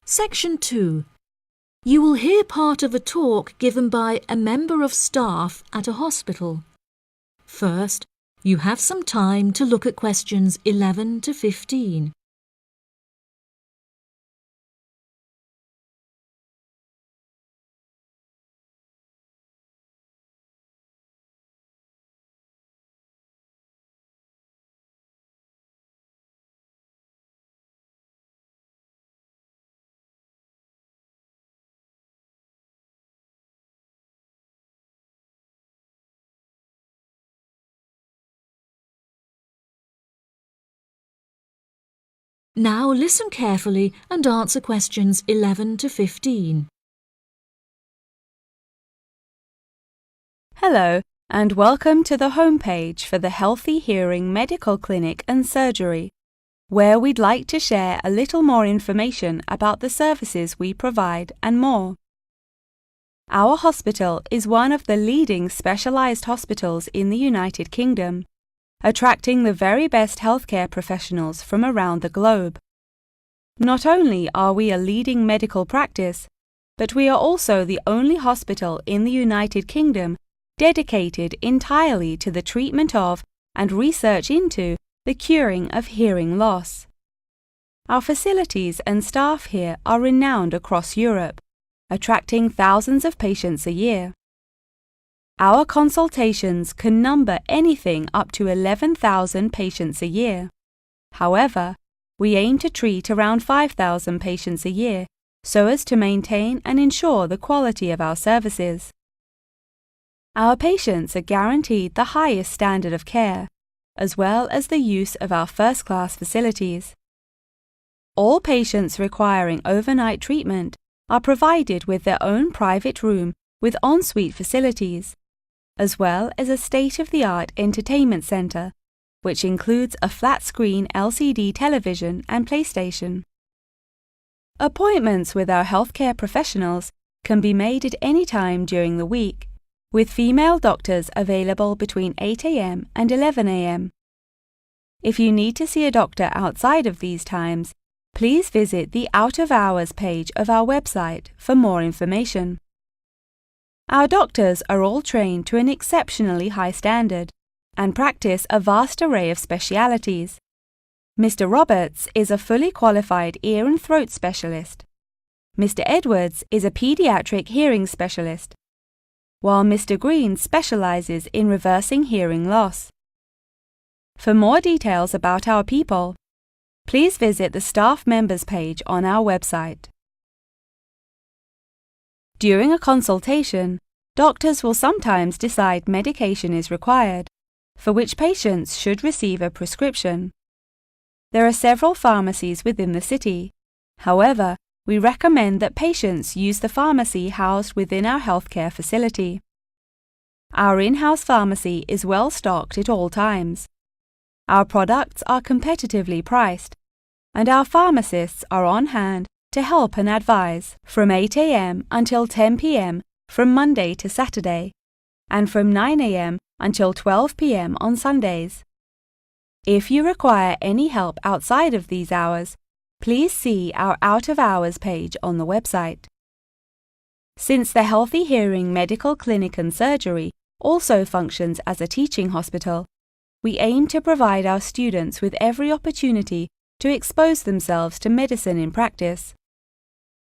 Section 2. You will hear part of a talk given by a member of staff at a hospital. First, you have some time to look at questions 11 to 15. Now listen carefully and answer questions 11 to 15. Hello, and welcome to the homepage for the Healthy Hearing Medical Clinic and Surgery, where we'd like to share a little more information about the services we provide and more. Our hospital is one of the leading specialised hospitals in the United Kingdom, attracting the very best healthcare professionals from around the globe. Not only are we a leading medical practice, but we are also the only hospital in the United Kingdom dedicated entirely to the treatment of and research into the curing of hearing loss. Our facilities and staff here are renowned across Europe, attracting thousands of patients a year. Our consultations can number anything up to 11,000 patients a year. However, we aim to treat around 5,000 patients a year so as to maintain and ensure the quality of our services. Our patients are guaranteed the highest standard of care, as well as the use of our first-class facilities. All patients requiring overnight treatment are provided with their own private room with ensuite facilities, as well as a state-of-the-art entertainment centre, which includes a flat-screen LCD television and PlayStation. Appointments with our healthcare professionals can be made at any time during the week, with female doctors available between 8 a.m. and 11 a.m. If you need to see a doctor outside of these times, please visit the Out of Hours page of our website for more information. Our doctors are all trained to an exceptionally high standard and practice a vast array of specialities. Mr. Roberts is a fully qualified ear and throat specialist. Mr. Edwards is a pediatric hearing specialist, while Mr. Green specializes in reversing hearing loss. For more details about our people, please visit the staff members page on our website. During a consultation, doctors will sometimes decide medication is required, for which patients should receive a prescription. There are several pharmacies within the city. However, we recommend that patients use the pharmacy housed within our healthcare facility. Our in-house pharmacy is well stocked at all times. Our products are competitively priced, and our pharmacists are on hand to help and advise from 8 a.m. until 10 p.m. from Monday to Saturday, and from 9 a.m. until 12 p.m. on Sundays. If you require any help outside of these hours, please see our Out of Hours page on the website. Since the Healthy Hearing Medical Clinic and Surgery also functions as a teaching hospital, we aim to provide our students with every opportunity to expose themselves to medicine in practice.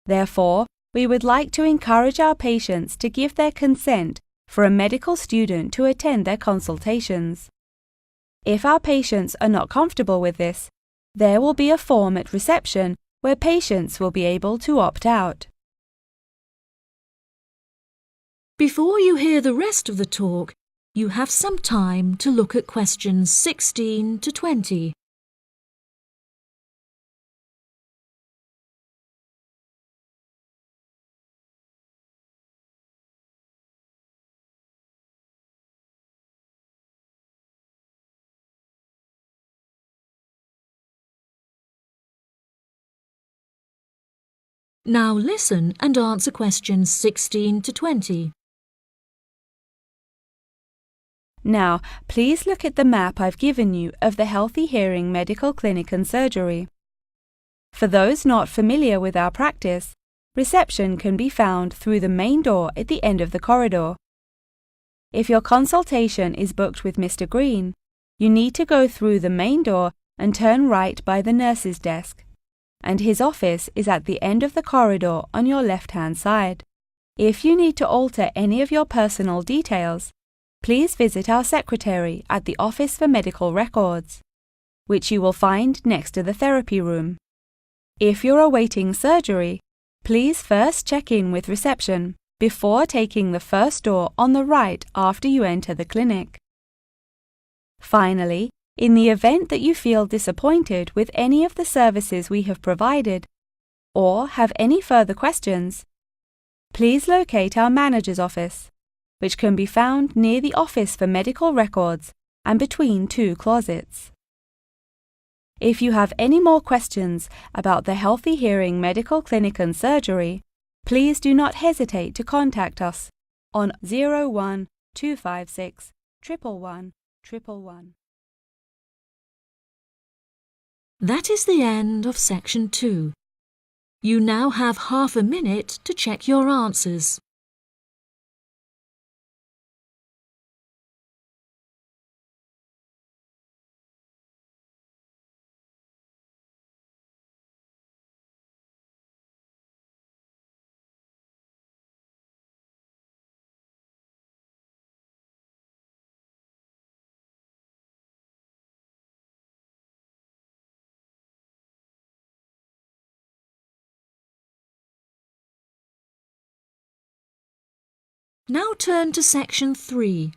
Therefore, we would like to encourage our patients to give their consent for a medical student to attend their consultations. If our patients are not comfortable with this, there will be a form at reception where patients will be able to opt out. Before you hear the rest of the talk, you have some time to look at questions 16 to 20. Now listen and answer questions 16 to 20. Now, please look at the map I've given you of the Healthy Hearing Medical Clinic and Surgery. For those not familiar with our practice, reception can be found through the main door at the end of the corridor. If your consultation is booked with Mr. Green, you need to go through the main door and turn right by the nurse's desk, and his office is at the end of the corridor on your left-hand side. If you need to alter any of your personal details, please visit our secretary at the Office for Medical Records, which you will find next to the therapy room. If you're awaiting surgery, please first check in with reception before taking the first door on the right after you enter the clinic. Finally, in the event that you feel disappointed with any of the services we have provided, or have any further questions, please locate our manager's office, which can be found near the Office for Medical Records and between two closets. If you have any more questions about the Healthy Hearing Medical Clinic and Surgery, please do not hesitate to contact us on 01 256 111 111. That is the end of section 2. You now have half a minute to check your answers. Now turn to section 3.